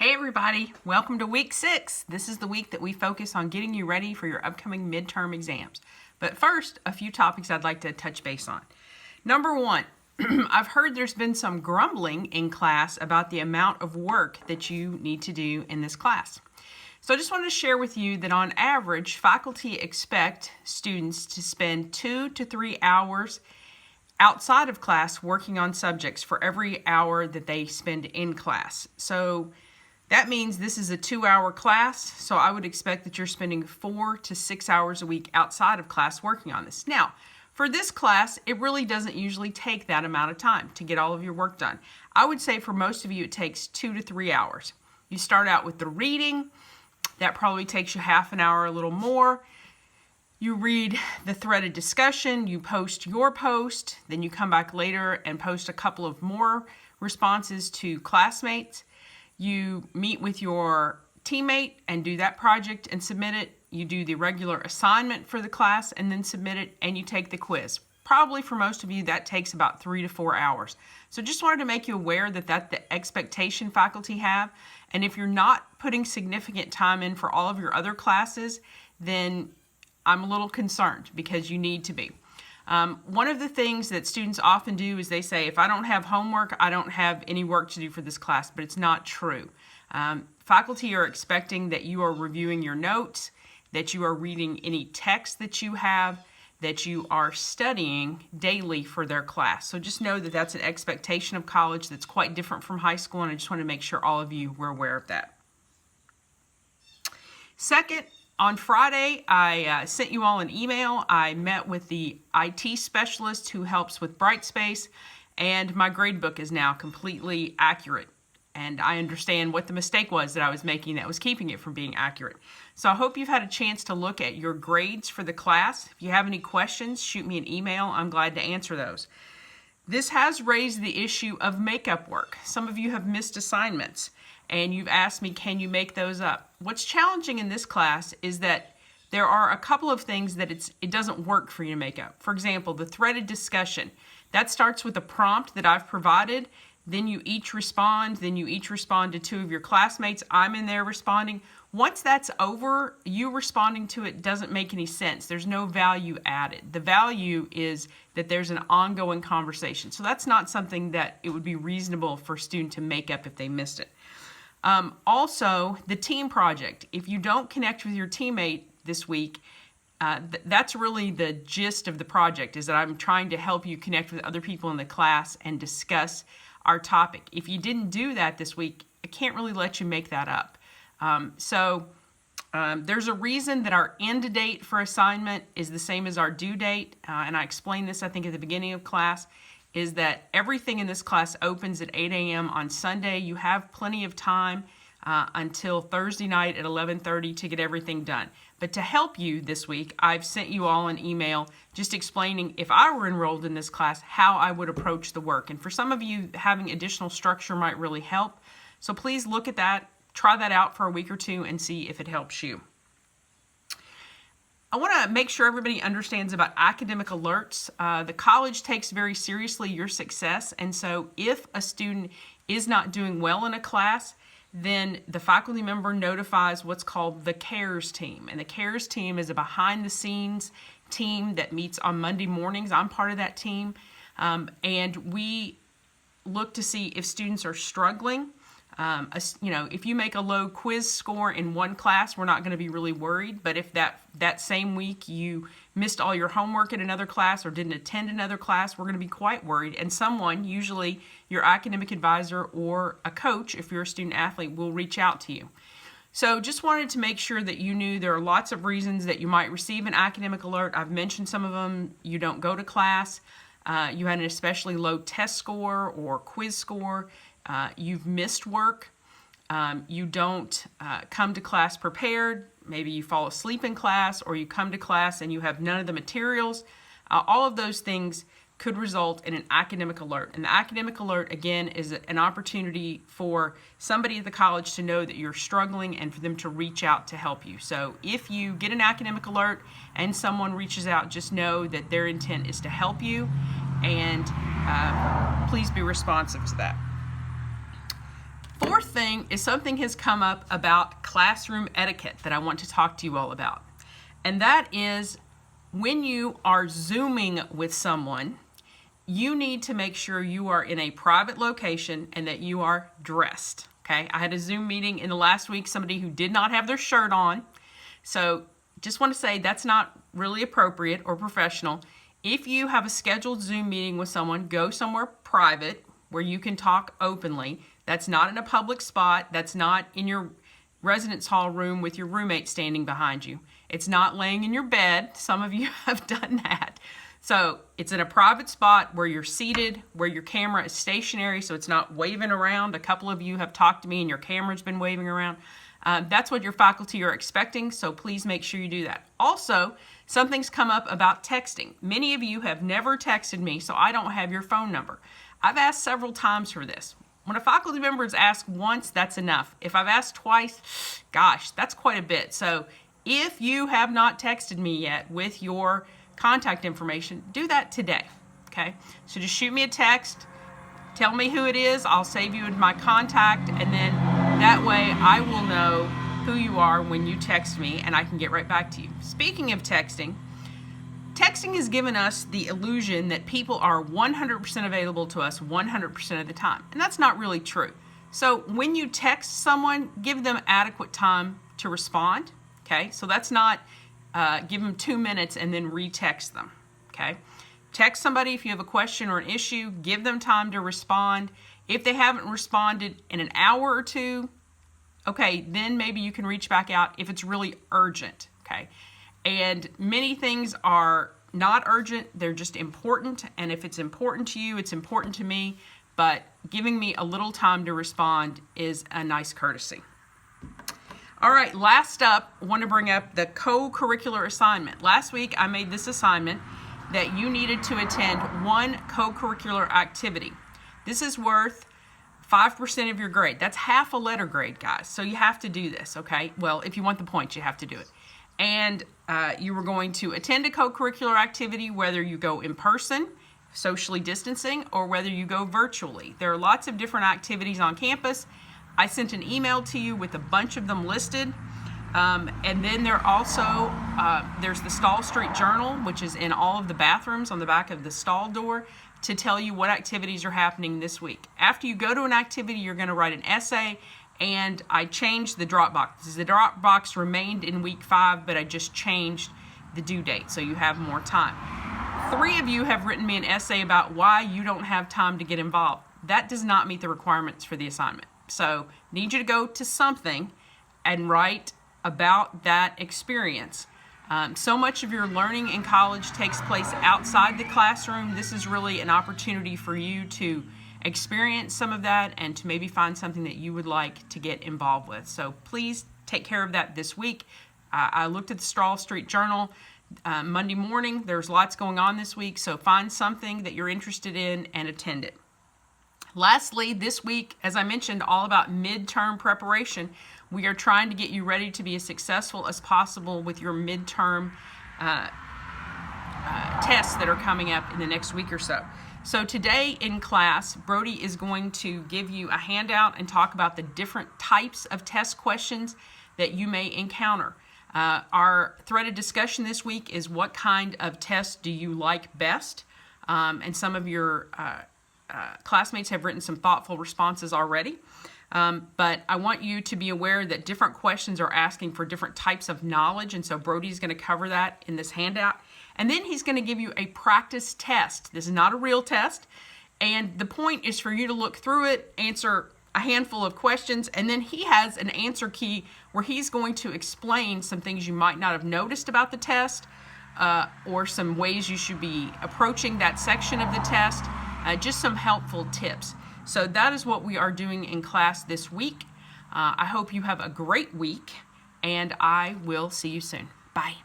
Hey everybody, welcome to week 6. This is the week that we focus on getting you ready for your upcoming midterm exams. But first, a few topics I'd like to touch base on. Number 1, I've heard there's been some grumbling in class about the amount of work that you need to do in this class. So I just wanted to share with you that on average, faculty expect students to spend 2 to 3 hours outside of class working on subjects for every hour that they spend in class. So that means this is a 2-hour class, so I would expect that you're spending 4 to 6 hours a week outside of class working on this. Now, for this class, it really doesn't usually take that amount of time to get all of your work done. I would say for most of you it takes 2 to 3 hours. You start out with the reading. That probably takes you half an hour, a little more. You read the threaded discussion, you post your post, then you come back later and post a couple of more responses to classmates. You meet with your teammate and do that project and submit it. You do the regular assignment for the class and then submit it, and you take the quiz. Probably for most of you that takes about 3 to 4 hours. So just wanted to make you aware that that's the expectation faculty have. And if you're not putting significant time in for all of your other classes, then I'm a little concerned because you need to be. One of the things that students often do is they say, if I don't have homework, I don't have any work to do for this class, but it's not true. Faculty are expecting that you are reviewing your notes, that you are reading any text that you have, that you are studying daily for their class. So just know that that's an expectation of college that's quite different from high school, and I just want to make sure all of you were aware of that. Second, on Friday, I sent you all an email. I met with the IT specialist who helps with Brightspace, and my gradebook is now completely accurate. And I understand what the mistake was that I was making that was keeping it from being accurate. So I hope you've had a chance to look at your grades for the class. If you have any questions, shoot me an email. I'm glad to answer those. This has raised the issue of makeup work. Some of you have missed assignments, and you've asked me, can you make those up? What's challenging in this class is that there are a couple of things that it doesn't work for you to make up. For example, the threaded discussion. That starts with a prompt that I've provided. Then you each respond. Then you each respond to 2 of your classmates. I'm in there responding. Once that's over, you responding to it doesn't make any sense. There's no value added. The value is that there's an ongoing conversation. So that's not something that it would be reasonable for a student to make up if they missed it. Also, the team project. If you don't connect with your teammate this week, that's really the gist of the project, is that I'm trying to help you connect with other people in the class and discuss our topic. If you didn't do that this week, I can't really let you make that up. There's a reason that our end date for assignment is the same as our due date, and I explained this, I think, at the beginning of class, is that everything in this class opens at 8 a.m. on Sunday. You have plenty of time until Thursday night at 11:30 to get everything done. But to help you this week, I've sent you all an email just explaining, if I were enrolled in this class, how I would approach the work. And for some of you, having additional structure might really help. So please look at that, try that out for a week or 2 and see if it helps you. I want to make sure everybody understands about academic alerts. The college takes very seriously your success, and so if a student is not doing well in a class, then the faculty member notifies what's called the CARES team. And the CARES team is a behind-the-scenes team that meets on Monday mornings. I'm part of that team, and we look to see if students are struggling. If you make a low quiz score in one class, we're not going to be really worried. But if that same week you missed all your homework in another class or didn't attend another class, we're going to be quite worried. And someone, usually your academic advisor or a coach, if you're a student athlete, will reach out to you. So just wanted to make sure that you knew there are lots of reasons that you might receive an academic alert. I've mentioned some of them. You don't go to class. You had an especially low test score or quiz score. You've missed work, you don't come to class prepared, maybe you fall asleep in class, or you come to class and you have none of the materials. All of those things could result in an academic alert. And the academic alert, again, is an opportunity for somebody at the college to know that you're struggling and for them to reach out to help you. So if you get an academic alert and someone reaches out, just know that their intent is to help you, and please be responsive to that. fourth thing is something has come up about classroom etiquette that I want to talk to you all about. And that is when you are Zooming with someone, you need to make sure you are in a private location and that you are dressed. Okay, I had a Zoom meeting in the last week, somebody who did not have their shirt on. So just want to say that's not really appropriate or professional. If you have a scheduled Zoom meeting with someone, go somewhere private where you can talk openly. That's not in a public spot. That's not in your residence hall room with your roommate standing behind you. It's not laying in your bed. Some of you have done that. So it's in a private spot where you're seated, where your camera is stationary, so it's not waving around. A couple of you have talked to me and your camera's been waving around. That's what your faculty are expecting, so please make sure you do that. Also, something's come up about texting. Many of you have never texted me, so I don't have your phone number. I've asked several times for this. When a faculty member is asked once, that's enough. If I've asked twice, gosh, that's quite a bit. So if you have not texted me yet with your contact information, do that today, okay? So just shoot me a text, tell me who it is, I'll save you in my contact, and then that way I will know who you are when you text me and I can get right back to you. Speaking of texting, texting has given us the illusion that people are 100% available to us 100% of the time, and that's not really true. So when you text someone, give them adequate time to respond, okay? So that's not give them 2 minutes and then retext them, okay? Text somebody if you have a question or an issue, give them time to respond. If they haven't responded in an hour or two, okay, then maybe you can reach back out if it's really urgent, okay? And many things are not urgent, they're just important, and if it's important to you, it's important to me, but giving me a little time to respond is a nice courtesy. All right, last up, I want to bring up the co-curricular assignment. Last week, I made this assignment that you needed to attend one co-curricular activity. This is worth 5% of your grade. That's half a letter grade, guys. So you have to do this, okay? Well, if you want the points, you have to do it. And you were going to attend a co-curricular activity, whether you go in person, socially distancing, or whether you go virtually. There are lots of different activities on campus. I sent an email to you with a bunch of them listed. And then there's the Stall Street Journal, which is in all of the bathrooms on the back of the stall door to tell you what activities are happening this week. After you go to an activity, you're going to write an essay, and I changed the Dropbox. The Dropbox remained in week 5, but I just changed the due date, so you have more time. 3 of you have written me an essay about why you don't have time to get involved. That does not meet the requirements for the assignment. So need you to go to something and write about that experience. So much of your learning in college takes place outside the classroom. This is really an opportunity for you to experience some of that and to maybe find something that you would like to get involved with. So please take care of that this week. I looked at the Stall Street Journal Monday morning. There's lots going on this week, so find something that you're interested in and attend it. Lastly, this week, as I mentioned, all about midterm preparation. We are trying to get you ready to be as successful as possible with your midterm tests that are coming up in the next week or so. So today in class, Brody is going to give you a handout and talk about the different types of test questions that you may encounter. Our threaded discussion this week is what kind of tests do you like best? And some of your classmates have written some thoughtful responses already. But I want you to be aware that different questions are asking for different types of knowledge, and so Brody's going to cover that in this handout. And then he's going to give you a practice test. This is not a real test, and the point is for you to look through it, answer a handful of questions, and then he has an answer key where he's going to explain some things you might not have noticed about the test, or some ways you should be approaching that section of the test, just some helpful tips. So that is what we are doing in class this week. I hope you have a great week, and I will see you soon. Bye.